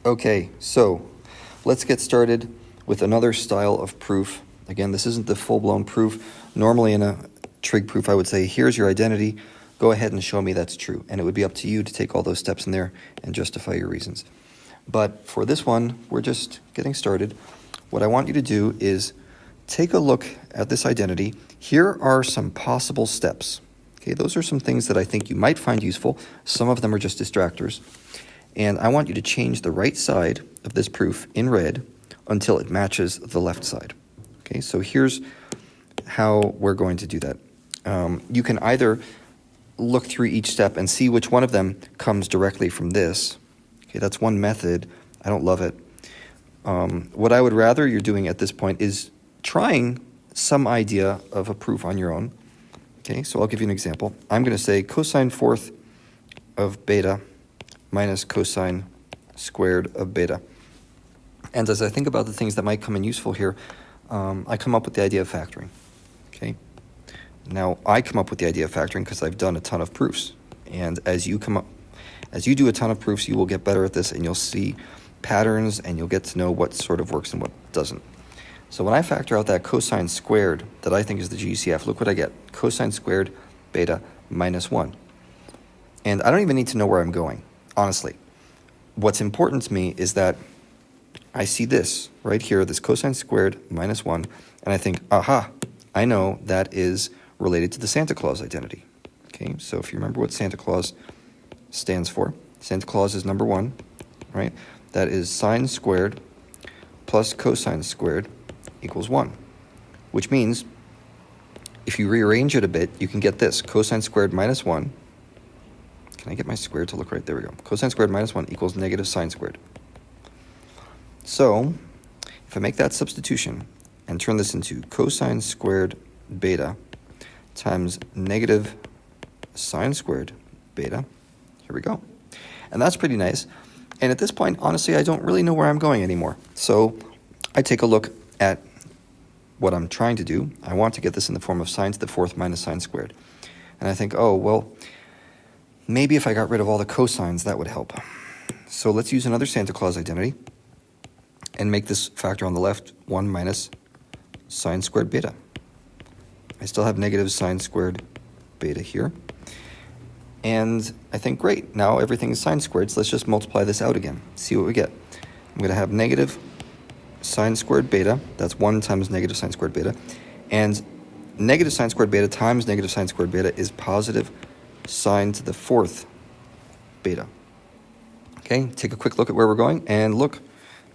Okay, so let's get started with another style of proof. Again, this isn't the full-blown proof. Normally in a trig proof, I would say, here's your identity. Go ahead and show me that's true. And it would be up to you to take all those steps in there and justify your reasons. But for this one, we're just getting started. What I want you to do is take a look at this identity. Here are some possible steps. Okay, those are some things that I think you might find useful. Some of them are just distractors. And I want you to change the right side of this proof in red until it matches the left side. Okay, so here's how we're going to do that. You can either look through each step and see which one of them comes directly from this. Okay, that's one method. I don't love it. What I would rather you're doing at this point is trying some idea of a proof on your own. Okay, so I'll give you an example. I'm going to say cosine fourth of beta minus cosine squared of beta. And as I think about the things that might come in useful here, I come up with the idea of factoring. Okay. Now I come up with the idea of factoring because I've done a ton of proofs. And as you do a ton of proofs, you will get better at this, and you'll see patterns, and you'll get to know what sort of works and what doesn't. So when I factor out that cosine squared that I think is the GCF, look what I get. Cosine squared beta minus 1. And I don't even need to know where I'm going, honestly. What's important to me is that I see this right here, this cosine squared minus 1, and I think, aha, I know that is related to the Santa Claus identity. Okay, so if you remember what Santa Claus stands for, Santa Claus is number 1, right? That is sine squared plus cosine squared equals 1, which means if you rearrange it a bit, you can get this, cosine squared minus 1. Can I get my squared to look right? There we go. Cosine squared minus 1 equals negative sine squared. So if I make that substitution and turn this into cosine squared beta times negative sine squared beta, here we go. And that's pretty nice. And at this point, honestly, I don't really know where I'm going anymore. So I take a look at what I'm trying to do. I want to get this in the form of sine to the fourth minus sine squared. And I think, oh, well, maybe if I got rid of all the cosines, that would help. So let's use another Santa Claus identity and make this factor on the left 1 minus sine squared beta. I still have negative sine squared beta here. And I think, great, now everything is sine squared, so let's just multiply this out again, see what we get. I'm going to have negative sine squared beta, that's 1 times negative sine squared beta, and negative sine squared beta times negative sine squared beta is positive sine to the fourth beta. Okay, take a quick look at where we're going, and look,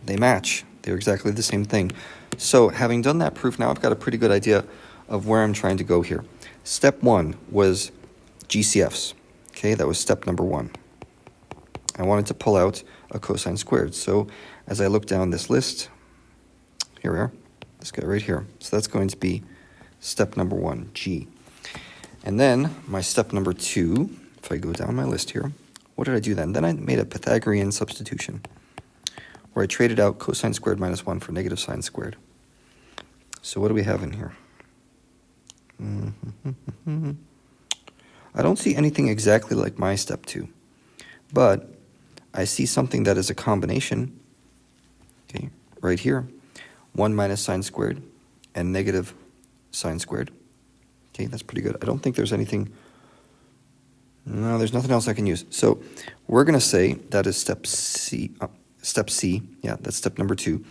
they match. They're exactly the same thing. So having done that proof, now I've got a pretty good idea of where I'm trying to go here. Step 1 was GCFs. Okay, that was step number 1. I wanted to pull out a cosine squared. So as I look down this list, here we are, this guy right here. So that's going to be step number 1, G. And then my step number 2, if I go down my list here, what did I do then? Then I made a Pythagorean substitution where I traded out cosine squared minus 1 for negative sine squared. So what do we have in here? I don't see anything exactly like my step 2, but I see something that is a combination, okay, right here, 1 minus sine squared and negative sine squared. Okay, that's pretty good. I don't think there's anything, no, there's nothing else I can use. So we're going to say that is step C, yeah, that's step number 2,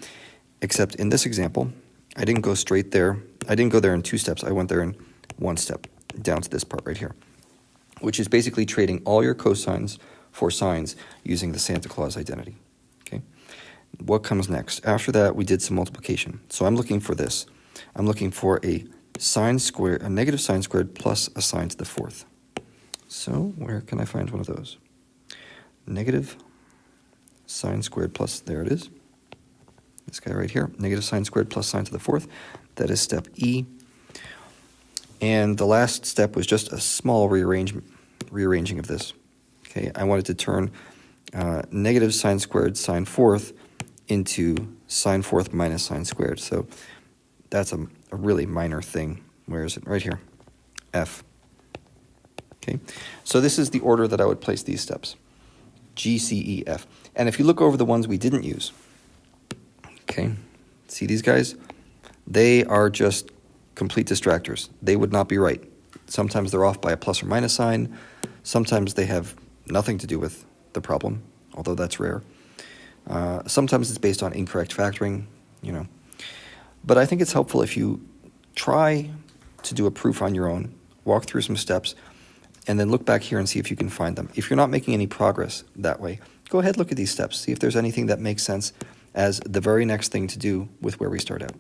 except in this example, I didn't go straight there. I didn't go there in 2 steps. I went there in 1 step, down to this part right here, which is basically trading all your cosines for sines using the Santa Claus identity. Okay, what comes next? After that, we did some multiplication. So I'm looking for this. I'm looking for a sine squared, a negative sine squared plus a sine to the fourth. So where can I find one of those? Negative sine squared plus, there it is. This guy right here, negative sine squared plus sine to the fourth. That is step E. And the last step was just a small rearranging of this. Okay, I wanted to turn negative sine squared sine fourth into sine fourth minus sine squared. So that's a really minor thing. Where is it? Right here, F. Okay, so this is the order that I would place these steps. G, C, E, F. And if you look over the ones we didn't use, okay, see these guys? They are just complete distractors. They would not be right. Sometimes they're off by a plus or minus sign. Sometimes they have nothing to do with the problem, although that's rare. Sometimes it's based on incorrect factoring, you know. But I think it's helpful if you try to do a proof on your own, walk through some steps, and then look back here and see if you can find them. If you're not making any progress that way, go ahead, look at these steps, see if there's anything that makes sense as the very next thing to do with where we start out.